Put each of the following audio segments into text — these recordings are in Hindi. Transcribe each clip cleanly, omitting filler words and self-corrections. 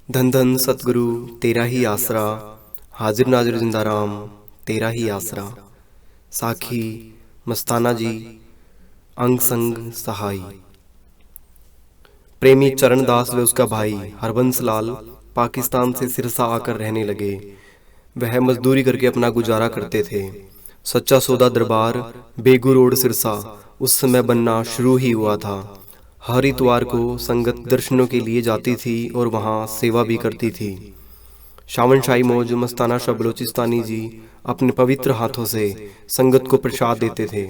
धन धन सतगुरु तेरा ही आसरा, हाजिर नाजिर जिंदा राम तेरा ही आसरा। साखी मस्ताना जी अंग संग सहाई। प्रेमी चरणदास व उसका भाई हरबंस लाल पाकिस्तान से सिरसा आकर रहने लगे। वह मजदूरी करके अपना गुजारा करते थे। सच्चा सौदा दरबार बेगू रोड सिरसा उस समय बनना शुरू ही हुआ था। हर इतवार को संगत दर्शनों के लिए जाती थी और वहाँ सेवा भी करती थी। शामन शाही मौज मस्ताना शाह बलोचिस्तानी जी अपने पवित्र हाथों से संगत को प्रसाद देते थे।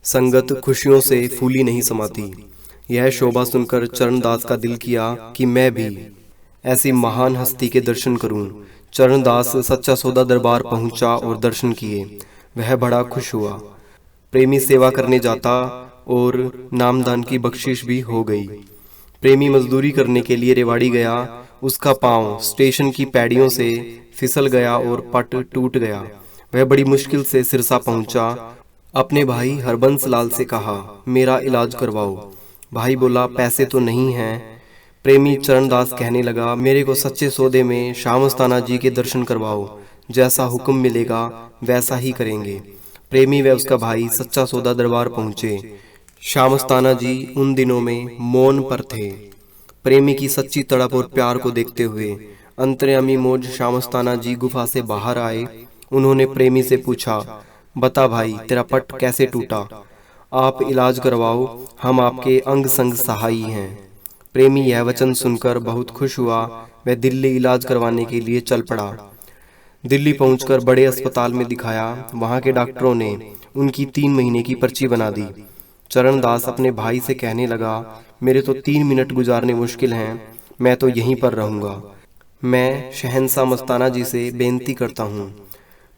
संगत खुशियों से फूली नहीं समाती। यह शोभा सुनकर चरणदास का दिल किया कि मैं भी ऐसी महान हस्ती के दर्शन करूं। चरणदास सच्चा सौदा दरबार पहुंचा और दर्शन किए। वह बड़ा खुश हुआ। प्रेमी सेवा करने जाता और नामदान की बख्शिश भी हो गई। प्रेमी मजदूरी करने के लिए रेवाड़ी गया। उसका पांव स्टेशन की पैड़ियों से फिसल गया और पट टूट गया। वह बड़ी मुश्किल से सिरसा पहुंचा। अपने भाई हरबंस लाल से कहा, मेरा इलाज करवाओ। भाई बोला, पैसे तो नहीं हैं। प्रेमी चरणदास कहने लगा, मेरे को सच्चे सौदे में शामस्ताना जी के दर्शन करवाओ। जैसा हुक्म मिलेगा वैसा ही करेंगे। प्रेमी व उसका भाई सच्चा सौदा दरबार पहुंचे। शामस्ताना जी उन दिनों में मौन पर थे। प्रेमी की सच्ची तड़प और प्यार को देखते हुए अंतर्यामी मौज शामस्ताना जी गुफा से बाहर आए। उन्होंने प्रेमी से पूछा, बता भाई, तेरा पट कैसे टूटा? आप इलाज करवाओ, हम आपके अंग संग सहाई हैं। प्रेमी यह वचन सुनकर बहुत खुश हुआ। वह दिल्ली इलाज करवाने के लिए चल पड़ा। दिल्ली पहुंचकर बड़े अस्पताल में दिखाया। वहां के डॉक्टरों ने उनकी 3 महीने की पर्ची बना दी। चरणदास अपने भाई से कहने लगा, मेरे तो 3 मिनट गुजारने मुश्किल हैं। मैं तो यहीं पर रहूंगा। मैं शहंशाह मस्ताना जी से बेनती करता हूँ।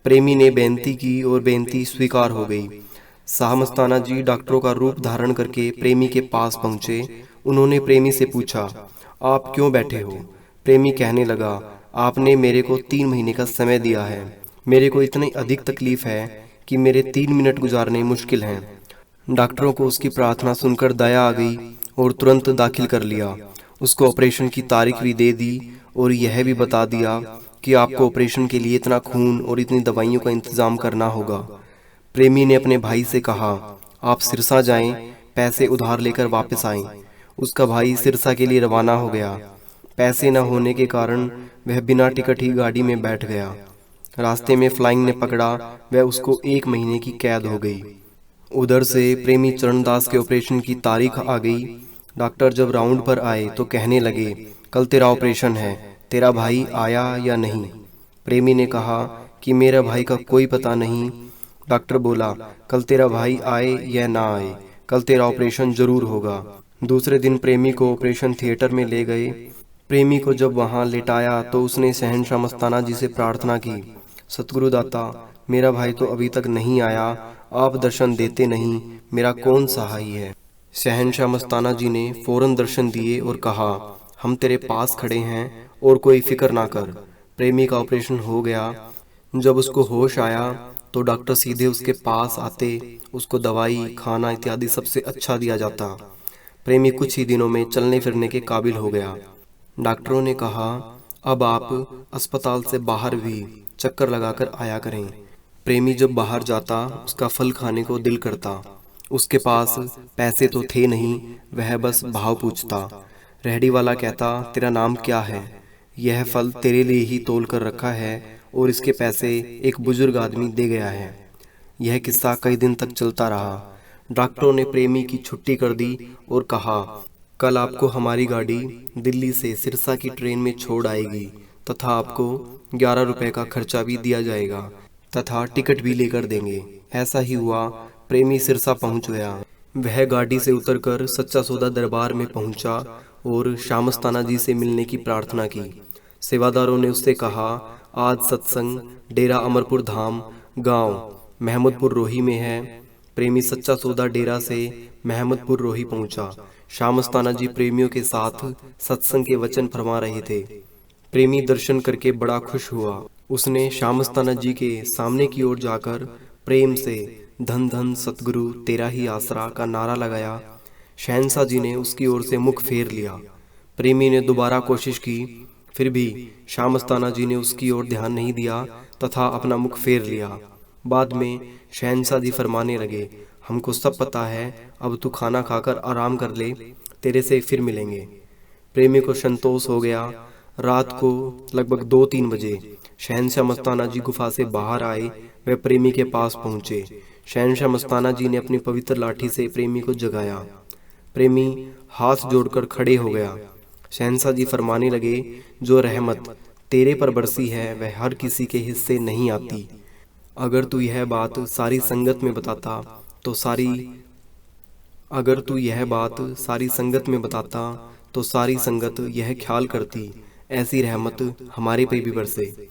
प्रेमी ने बेनती की और बेनती स्वीकार हो गई। शाह मस्ताना जी डॉक्टरों का रूप धारण करके प्रेमी के पास पहुंचे। उन्होंने प्रेमी से पूछा, आप क्यों बैठे हो? प्रेमी कहने लगा, आपने मेरे को 3 महीने का समय दिया है। मेरे को इतनी अधिक तकलीफ है कि मेरे 3 मिनट गुजारने मुश्किल हैं। डॉक्टरों को उसकी प्रार्थना सुनकर दया आ गई और तुरंत दाखिल कर लिया। उसको ऑपरेशन की तारीख भी दे दी और यह भी बता दिया कि आपको ऑपरेशन के लिए इतना खून और इतनी दवाइयों का इंतजाम करना होगा। प्रेमी ने अपने भाई से कहा, आप सिरसा जाएं, पैसे उधार लेकर वापस आएं। उसका भाई सिरसा के लिए रवाना हो गया। पैसे न होने के कारण वह बिना टिकट ही गाड़ी में बैठ गया। रास्ते में फ्लाइंग ने पकड़ा। वह उसको 1 महीने की कैद हो गई। उधर से प्रेमी चरणदास के ऑपरेशन की तारीख आ गई। डॉक्टर जब राउंड पर आए तो कहने लगे, कल तेरा ऑपरेशन है, तेरा भाई आया या नहीं? प्रेमी ने कहा कि मेरा भाई का कोई पता नहीं। डॉक्टर बोला, कल तेरा भाई आए या ना आए, कल तेरा ऑपरेशन जरूर होगा। दूसरे दिन प्रेमी को ऑपरेशन थिएटर में ले गए। प्रेमी को जब वहां लेटाया तो उसने शहंशाह मस्ताना जी से प्रार्थना की, सतगुरु दाता, मेरा भाई तो अभी तक नहीं आया, आप दर्शन देते नहीं, मेरा कौन सहाय है? शहंशाह मस्ताना जी ने फौरन दर्शन दिए और कहा, हम तेरे पास खड़े हैं और कोई फिक्र ना कर। प्रेमी का ऑपरेशन हो गया। जब उसको होश आया तो डॉक्टर सीधे उसके पास आते, उसको दवाई खाना इत्यादि सबसे अच्छा दिया जाता। प्रेमी कुछ ही दिनों में चलने फिरने के काबिल हो गया। डॉक्टरों ने कहा, अब आप अस्पताल से बाहर भी चक्कर लगाकर आया करें। प्रेमी जब बाहर जाता उसका फल खाने को दिल करता। उसके पास पैसे तो थे नहीं, वह बस भाव पूछता। रेहड़ी वाला कहता, तेरा नाम क्या है? यह फल तेरे लिए ही तोल कर रखा है और इसके पैसे एक बुजुर्ग आदमी दे गया है। यह किस्सा कई दिन तक चलता रहा। डॉक्टरों ने प्रेमी की छुट्टी कर दी और कहा, कल आपको हमारी गाड़ी दिल्ली से सिरसा की ट्रेन में छोड़ आएगी तथा आपको 11 रुपए का खर्चा भी दिया जाएगा तथा टिकट भी लेकर देंगे। ऐसा ही हुआ। प्रेमी सिरसा पहुंच गया। वह गाड़ी से उतरकर सच्चा सौदा दरबार में पहुंचा और शामस्ताना जी से मिलने की प्रार्थना की। सेवादारों ने उससे कहा, आज सत्संग डेरा अमरपुर धाम गांव महमूदपुर रोही में है। प्रेमी सच्चा सौदा डेरा से महमूदपुर रोही पहुंचा। शामस्ताना जी प्रेमियों के साथ सत्संग के वचन फरमा रहे थे। प्रेमी दर्शन करके बड़ा खुश हुआ। उसने शामस्ताना जी के सामने की ओर जाकर प्रेम से धन धन सतगुरु तेरा ही आसरा का नारा लगाया। शहंशाह जी ने उसकी ओर से मुख फेर लिया। प्रेमी ने दोबारा कोशिश की फिर भी शाह मस्ताना जी ने उसकी ओर ध्यान नहीं दिया तथा अपना मुख फेर लिया। बाद में शहंशाह जी फरमाने लगे, हमको सब पता है, अब तू खाना खाकर आराम कर ले, तेरे से फिर मिलेंगे। प्रेमी को संतोष हो गया। रात को लगभग 2-3 बजे शहंशाह मस्ताना जी गुफा से बाहर आए। वे प्रेमी के पास पहुंचे। शहंशाह मस्ताना जी ने अपनी पवित्र लाठी से प्रेमी को जगाया। प्रेमी हाथ जोड़कर खड़े हो गया। शहंशाह जी फरमाने लगे, जो रहमत तेरे पर बरसी है वह हर किसी के हिस्से नहीं आती। अगर तू यह बात सारी संगत में बताता तो सारी संगत यह ख्याल करती, ऐसी रहमत हमारे पे भी बरसे,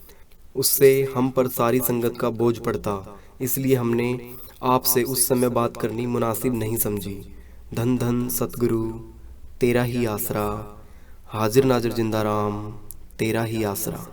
उससे हम पर सारी संगत का बोझ पड़ता। इसलिए हमने आपसे उस समय बात करनी मुनासिब नहीं समझी। धन धन सतगुरु तेरा ही आसरा, हाजिर नाजिर जिंदा राम तेरा ही आसरा।